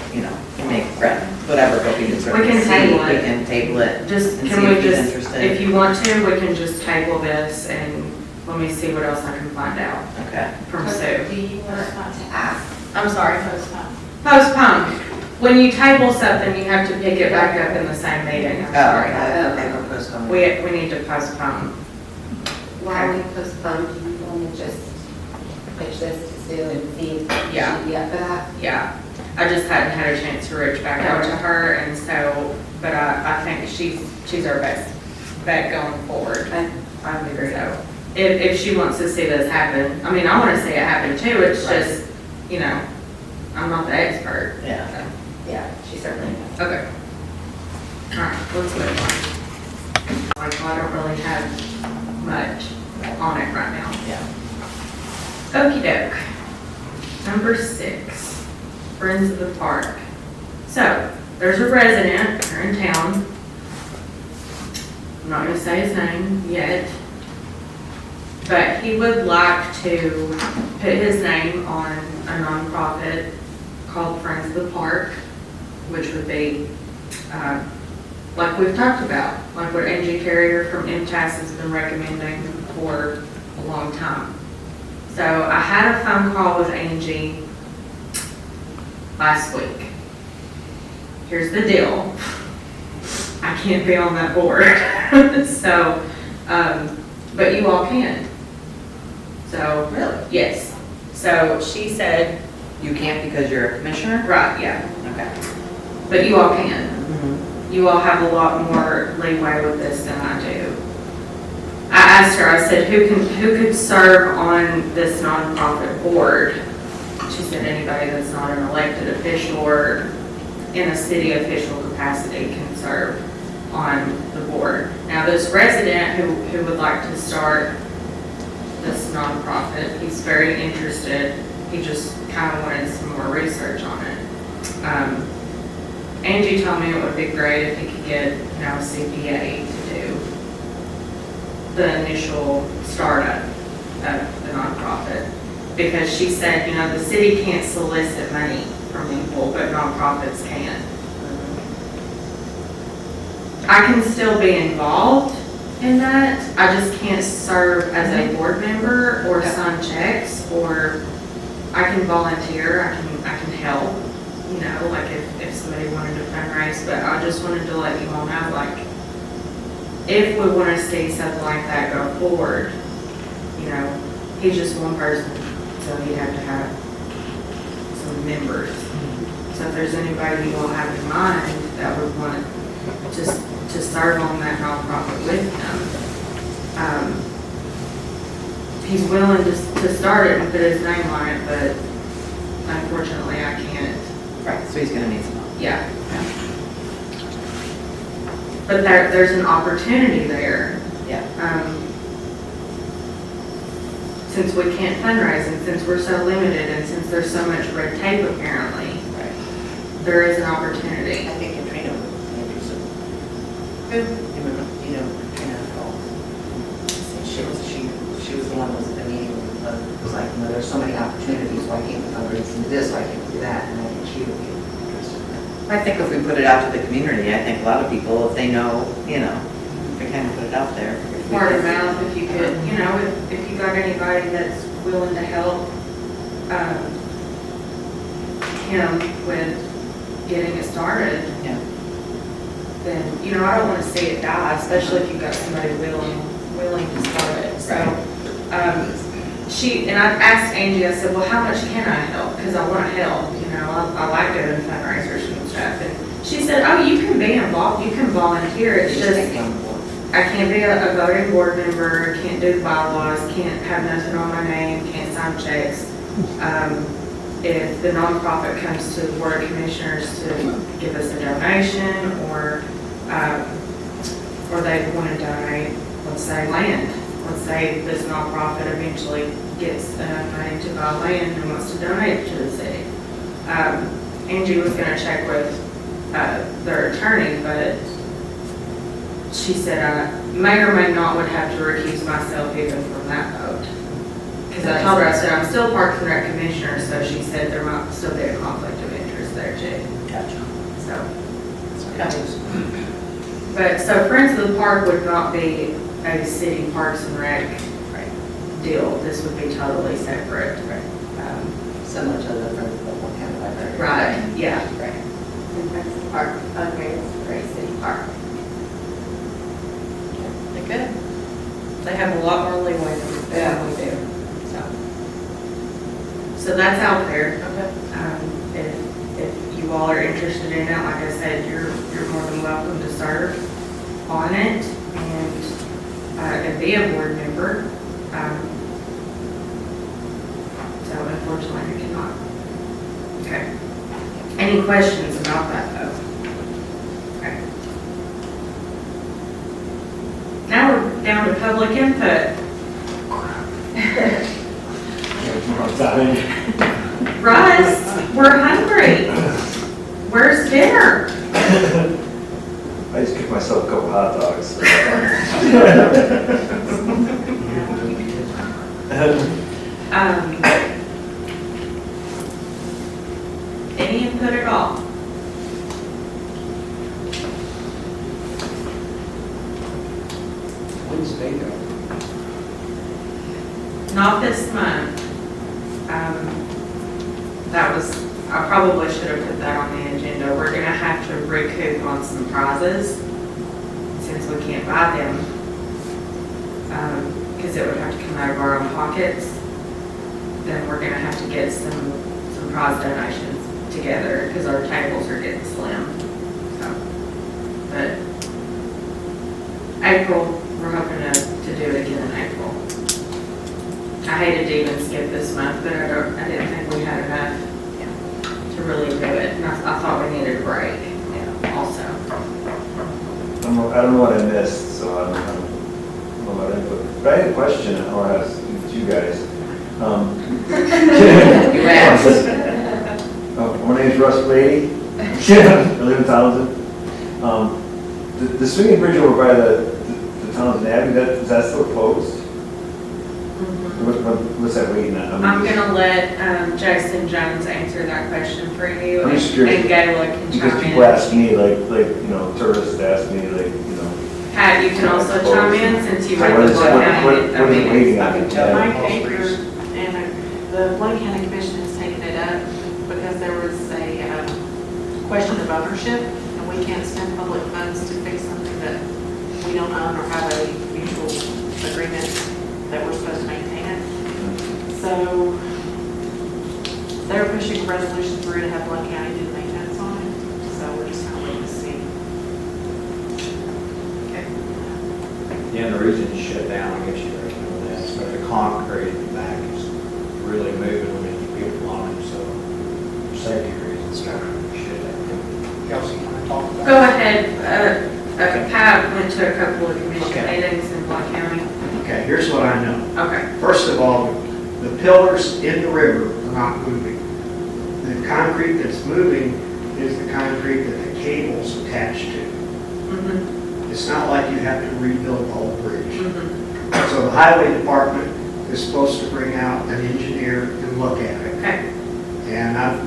Speaker 1: make Brett, whatever, but we can certainly
Speaker 2: can
Speaker 1: see,
Speaker 2: table
Speaker 1: we
Speaker 2: it.
Speaker 1: can table it.
Speaker 2: just,
Speaker 1: And
Speaker 2: can
Speaker 1: see
Speaker 2: we
Speaker 1: if he's
Speaker 2: just,
Speaker 1: interested.
Speaker 2: if you want to, we can just table this and let me see what else I can find out
Speaker 1: Okay.
Speaker 2: from Sue.
Speaker 4: Do you want to ask?
Speaker 2: I'm sorry.
Speaker 8: Postpone.
Speaker 2: Postpone. When you table something, you have to pick it back up in the same meeting. I'm sorry.
Speaker 3: Okay, we're postponing.
Speaker 2: We need to postpone.
Speaker 4: While we postpone, do you want to just pitch this to Sue and see if
Speaker 2: Yeah.
Speaker 4: she'd be up for that?
Speaker 2: Yeah, I just hadn't had a chance to reach back out to her, and so, but I think she's our best bet going forward.
Speaker 4: I would agree.
Speaker 2: So, if she wants to see this happen, I mean, I want to see it happen too, it's
Speaker 1: Right.
Speaker 2: just, I'm not the expert.
Speaker 1: Yeah.
Speaker 4: Yeah, she certainly does.
Speaker 2: Okay. All right, let's move on. Like, I don't really have much on it right now.
Speaker 1: Yeah.
Speaker 2: Okey doke. Number 6, Friends of the Park. So, there's a resident here in town. I'm not gonna say his name yet. But he would like to put his name on a nonprofit called Friends of the Park, which would be, like we've talked about, like what Angie Carrier from MTAS has been recommending for a long time. So I had a phone call with Angie last week. Here's the deal. I can't be on that board. So, but you all can. So,
Speaker 1: Really?
Speaker 2: yes. So she said,
Speaker 1: You can't because you're a commissioner?
Speaker 2: right, yeah,
Speaker 1: Okay.
Speaker 2: but you all can.
Speaker 1: Mm-hmm.
Speaker 2: You all have a lot more leeway with this than I do. I asked her, I said, who could serve on this nonprofit board? She said, anybody that's not an elected official or in a city official capacity can serve on the board. Now, this resident who would like to start this nonprofit, he's very interested. He just kind of wanted some more research on it. Angie told me it would be great if he could get, a CPA to do the initial startup of the nonprofit. Because she said, the city can't solicit money from people, but nonprofits can.
Speaker 6: I can still be involved in that. I just can't serve as a board member or sign checks, or I can volunteer, I can help, you know, like if somebody wanted to fundraise, but I just wanted to let you all know, like, if we want to see something like that go forward, you know, he's just one person, so he'd have to have some members. So if there's anybody you all have in mind that would want to serve on that nonprofit with him, he's willing to start it and put his name on it, but unfortunately I can't.
Speaker 1: Right, so he's gonna need some help.
Speaker 6: Yeah. But there's an opportunity there.
Speaker 1: Yeah.
Speaker 6: Since we can't fundraise and since we're so limited and since there's so much red tape apparently,
Speaker 1: Right.
Speaker 6: there is an opportunity.
Speaker 3: I think Katrina would be interested. You know, Katrina Cole. She was the one who was at the meeting, it was like, you know, there's so many opportunities, why can't we fundraise and do this, why can't we do that? And I think she would be interested in that.
Speaker 1: I think if we put it out to the community, I think a lot of people, if they know, you know, we kind of put it out there.
Speaker 6: Word of mouth, if you could, you know, if you got anybody that's willing to help him with getting it started,
Speaker 1: Yeah.
Speaker 6: then, you know, I don't want to see it die, especially if you've got somebody willing to start it. So, and I asked Angie, I said, well, how much can I help? Because I want to help, you know, I like doing fundraisers and stuff. And she said, oh, you can be involved, you can volunteer, it's
Speaker 3: She
Speaker 6: just,
Speaker 3: can't come on board.
Speaker 6: I can't be a voting board member, can't do bylaws, can't have nothing on my name, can't sign checks. If the nonprofit comes to the board of commissioners to give us a donation, or they want to donate, let's say land. Let's say this nonprofit eventually gets enough money to buy land and wants to donate it to the city. Angie was going to check with their attorney, but she said I may or may not would have to recuse myself even from that vote. Because I told her, I said, I'm still Parks and Rec Commissioner, so she said there might still be a conflict of interest there too.
Speaker 1: Gotcha.
Speaker 6: But, so Friends of the Park would not be a city Parks and Rec deal. This would be totally separate.
Speaker 3: Similar to the Friends of the One County Library.
Speaker 6: Right, yeah.
Speaker 1: Right.
Speaker 4: And Friends of the Park, fundraise for a city park.
Speaker 8: They could. They have a lot more leeway than we do, so.
Speaker 6: So that's out there.
Speaker 8: Okay.
Speaker 6: If you all are interested in it, like I said, you're more than welcome to serve on it and be a board member. So unfortunately, I cannot. Okay. Any questions about that though? Okay. Now we're down to public input. Russ, we're hungry. Where's dinner?
Speaker 9: I just cooked myself a couple hot dogs.
Speaker 6: Any input at all?
Speaker 7: When's bingo?
Speaker 6: Not this month. I probably should have put that on the agenda. We're gonna have to recoup on some prizes since we can't buy them. Because it would have to come out of our own pockets. Then we're gonna have to get some prize donations together because our tables are getting slim. So, but April, we're hoping to do it again in April. I hated to even skip this month, but I didn't think we had enough to really do it. And I thought we needed a break also.
Speaker 9: I don't know what I missed, so I don't know about input. But I had a question, I'll ask you guys.
Speaker 1: You asked.
Speaker 9: My name's Russ Brady. I live in Townsend. The swinging bridge over by the Townsend Avenue, is that still closed? What's that waiting at?
Speaker 6: I'm gonna let Jason Jones answer that question for you.
Speaker 9: I'm just curious.
Speaker 6: And Gayla can
Speaker 9: Because
Speaker 6: chime
Speaker 9: people
Speaker 6: in.
Speaker 9: ask me, tourists ask me,
Speaker 6: Pat, you can also chime in since you read
Speaker 9: What
Speaker 6: the
Speaker 9: is-
Speaker 6: Blaine
Speaker 9: what-
Speaker 6: County.
Speaker 9: what is waiting
Speaker 6: I
Speaker 9: on?
Speaker 6: can tell.
Speaker 7: Yeah.
Speaker 10: Mike Aker and the Blaine County Commission has taken it up because there was a question of ownership, and we can't spend public funds to fix something that we don't own or have a mutual agreement that we're supposed to maintain it. So they're pushing a resolution through to have Blaine County do the maintenance on it, so we're just kind of waiting to see.
Speaker 11: Yeah, and the reason it's shut down, I guess you already know that, is because the concrete in the back is really moving when there's people on it, so for safety reasons, it's got to shut down.
Speaker 7: Kelsey, can I talk about?
Speaker 6: Go ahead. Pat went to a couple of commission
Speaker 11: Okay.
Speaker 6: meetings in Blaine County.
Speaker 12: Okay, here's what I know.
Speaker 6: Okay.
Speaker 12: First of all, the pillars in the river are not moving. The concrete that's moving is the concrete that the cable's attached to.
Speaker 6: Mhm.
Speaker 12: It's not like you have to rebuild the whole bridge.
Speaker 6: Mhm.
Speaker 12: So the highway department is supposed to bring out an engineer and look at it.
Speaker 6: Okay.
Speaker 12: And I've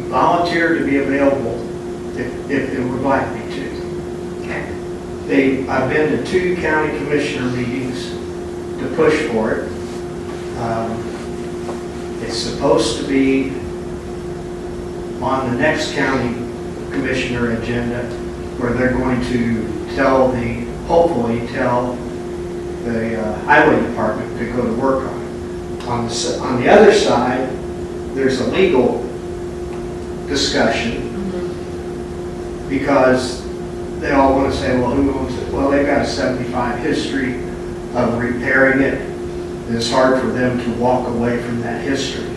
Speaker 12: volunteered to be available if they would like me to.
Speaker 6: Okay.
Speaker 12: I've been to 2 county commissioner meetings to push for it. It's supposed to be on the next county commissioner agenda where they're going to hopefully tell the highway department to go to work on it. On the other side, there's a legal discussion because they all want to say, well, who owns it? Well, they've got a 75 history of repairing it. It's hard for them to walk away from that history.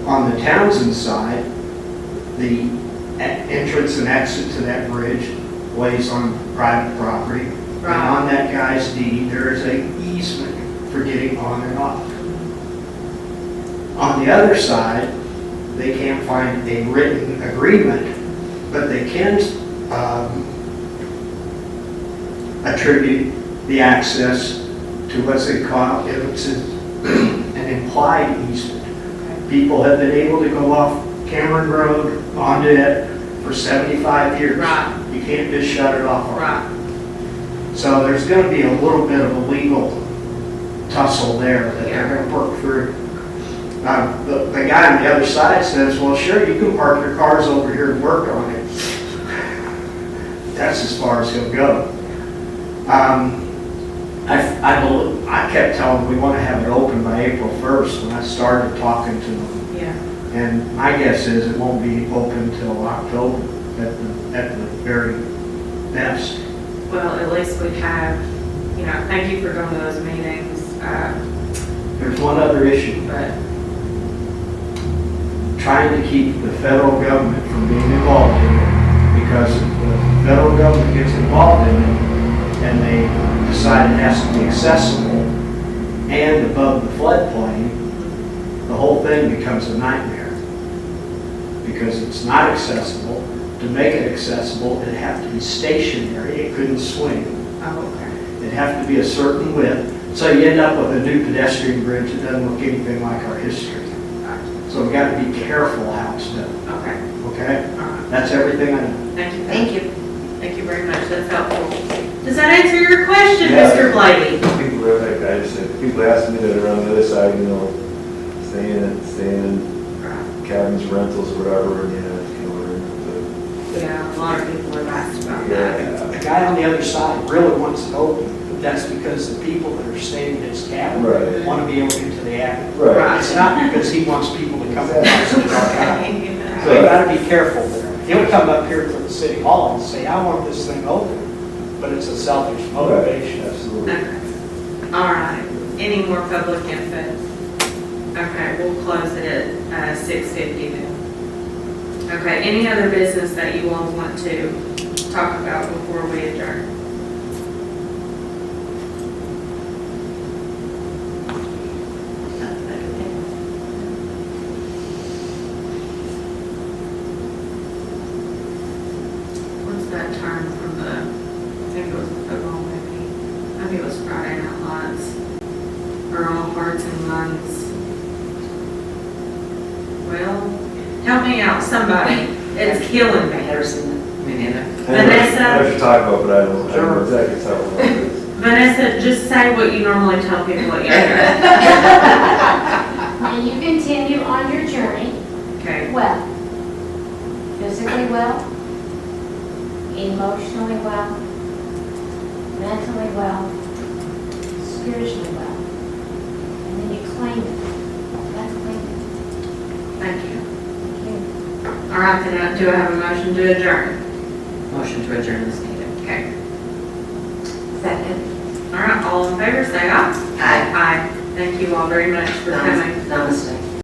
Speaker 12: On the Townsend side, the entrance and exit to that bridge lays on private property. And on that guy's deed, there is a easement for getting on and off. On the other side, they can't find a written agreement, but they can attribute the access to what's they call, it's an implied easement. People have been able to go off Cameron Road onto it for 75 years.
Speaker 6: Right.
Speaker 12: You can't just shut it off.
Speaker 6: Right.
Speaker 12: So there's going to be a little bit of a legal tussle there that they're going to work through. The guy on the other side says, well, sure, you can park your cars over here and work on it. That's as far as he'll go. I kept telling them we want to have it open by April 1st when I started talking to them.
Speaker 6: Yeah.
Speaker 12: And my guess is it won't be open till October at the very best.
Speaker 6: Well, at least we have, thank you for going to those meetings.
Speaker 12: There's one other issue.
Speaker 6: But
Speaker 12: Trying to keep the federal government from being involved in it, because if the federal government gets involved in it and they decide it has to be accessible and above the floodplain, the whole thing becomes a nightmare. Because it's not accessible. To make it accessible, it'd have to be stationary, it couldn't swing. It'd have to be a certain width, so you end up with a new pedestrian bridge that doesn't look anything like our history. So we got to be careful how it's done,
Speaker 6: Okay.
Speaker 12: okay?
Speaker 6: All right.
Speaker 12: That's everything I know.
Speaker 6: Thank you.
Speaker 3: Thank you.
Speaker 6: Thank you very much. That's helpful. Does that answer your question,
Speaker 9: Yeah.
Speaker 6: Mr. Blady?
Speaker 9: People, like I just said, people ask me that are on the other side, staying in cabins, rentals, whatever, and
Speaker 6: Yeah, a lot of people have asked about that.
Speaker 7: The guy on the other side really wants it open, but that's because the people that are staying in his cabin
Speaker 9: Right.
Speaker 7: want to be able to get to the attic.
Speaker 9: Right.
Speaker 7: It's not because he wants people to come and talk to the dark alley.
Speaker 6: Yeah.
Speaker 7: So you gotta be careful there. He'll come up here to the city hall and say, I want this thing open, but it's a selfish motivation.
Speaker 9: Absolutely.
Speaker 6: Okay. All right. Any more public input? Okay, we'll close it at 6:50 then. Okay, any other business that you all want to talk about before we adjourn? What's that term from I think it was the football movie. I think it was Friday Night Lights. are all hearts and minds. Well, help me out, somebody. It's killing
Speaker 3: I
Speaker 6: me.
Speaker 3: never seen it.
Speaker 1: Me neither.
Speaker 9: I know
Speaker 6: Vanessa?
Speaker 9: what you're talking about, but I don't know exactly how it is.
Speaker 6: Vanessa, just say what you normally tell people at your
Speaker 5: Now you continue on your journey
Speaker 6: Okay.
Speaker 5: well, physically well, emotionally well, mentally well, spiritually well. And then you claim it. That's claiming.
Speaker 6: Thank you.
Speaker 5: Thank you.
Speaker 6: All right, then do I have a motion to adjourn?
Speaker 1: Motion to adjourn this meeting.
Speaker 6: Okay.
Speaker 4: Second.
Speaker 6: All right, all in favor, say aye.
Speaker 3: Aye.
Speaker 6: Aye. Thank you all very much for coming.
Speaker 3: Namaste.